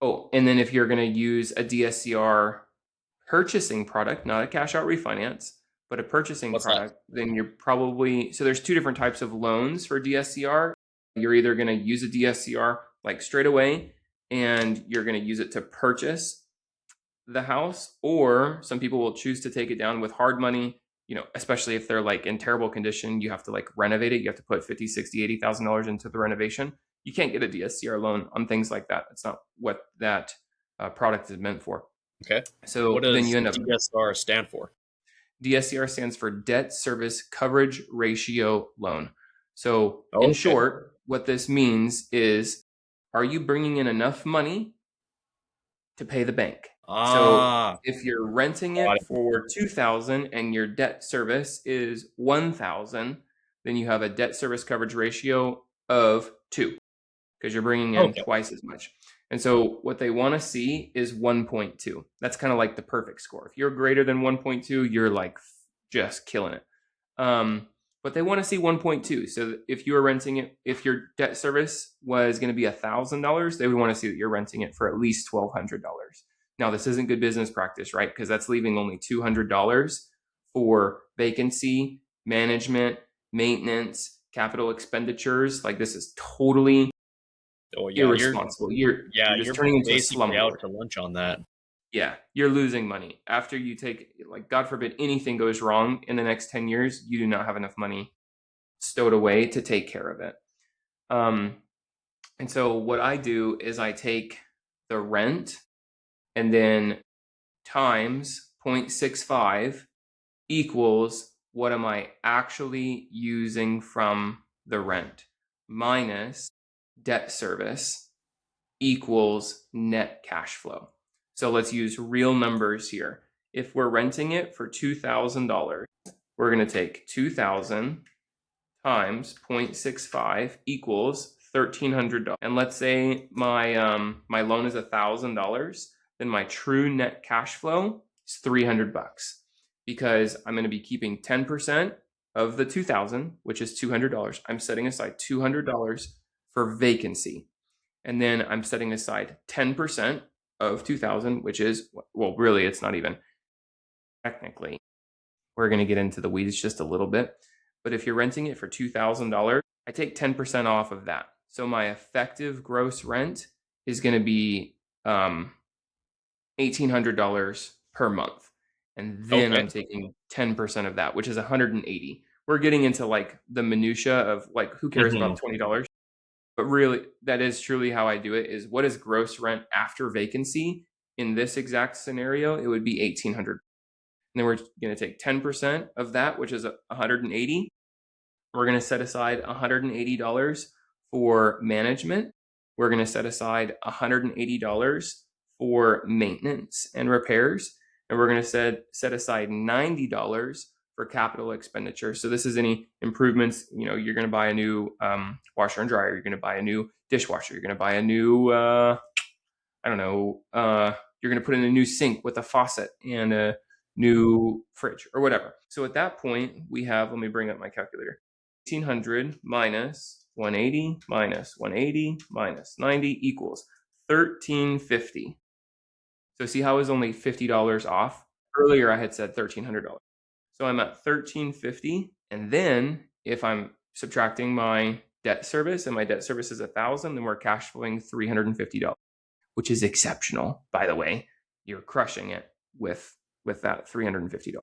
Oh, and then if you're going to use a DSCR purchasing product, not a cash out refinance, but a purchasing What's that? product, then you're probably, so there's two different types of loans for DSCR. You're either going to use a DSCR like straight away and you're going to use it to purchase the house, or some people will choose to take it down with hard money, especially if they're like in terrible condition. You have to like renovate it. You have to put 50, 60, $80,000 into the renovation. You can't get a DSCR loan on things like that. That's not what that product is meant for. Okay. What So then does you end up, DSR stand for? DSCR stands for Debt Service Coverage Ratio Loan. So in Okay. short, what this means is, are you bringing in enough money to pay the bank? So Ah, if you're renting got it it. for 2,000 and your debt service is 1,000, then you have a debt service coverage ratio of 2 because you're bringing in Okay. twice as much. And so what they want to see is 1.2. That's kind of like the perfect score. If you're greater than 1.2, you're like just killing it. But they want to see 1.2. So if you were renting it, if your debt service was going to be $1,000, they would want to see that you're renting it for at least $1,200. Now, this isn't good business practice, right? Because that's leaving only $200 for vacancy, management, maintenance, capital expenditures. Like, this is totally Oh yeah, irresponsible. You're just you're turning into a basically out slumlord. to lunch on that. Yeah, you're losing money. After you take, like, God forbid anything goes wrong in the next 10 years, you do not have enough money stowed away to take care of it. Um, and so what I do is I take the rent and then times 0.65 equals what am I actually using from the rent minus debt service equals net cash flow. So let's use real numbers here. If we're renting it for $2,000, we're going to take 2,000 times 0.65 equals $1,300. And let's say my loan is $1,000, then my true net cash flow is $300 because I'm going to be keeping 10% of the 2,000, which is $200. I'm setting aside $200 for vacancy. And then I'm setting aside 10% of 2,000, which is, well, really, it's not even technically. We're going to get into the weeds just a little bit. But if you're renting it for $2,000, I take 10% off of that. So my effective gross rent is going to be $1,800 per month. And then Okay. I'm taking 10% of that, which is 180. We're getting into like the minutia of like, who cares Hmm. about $20? But really, that is truly how I do it, is what is gross rent after vacancy? In this exact scenario, it would be 1,800. And then we're going to take 10% of that, which is 180. We're going to set aside $180 for management. We're going to set aside $180 for maintenance and repairs. And we're going to set aside $90 for capital expenditure. So this is any improvements. You're going to buy a new washer and dryer. You're going to buy a new dishwasher. You're going to buy a new, I don't know, you're going to put in a new sink with a faucet and a new fridge or whatever. So at that point, we have, let me bring up my calculator. 1,800 minus 180 minus 180 minus 90 equals 1,350. So see how I was only $50 off? Earlier I had said $1,300. So I'm at 1,350. And then if I'm subtracting my debt service and my debt service is 1,000, then we're cash flowing $350, which is exceptional, by the way. You're crushing it with that $350.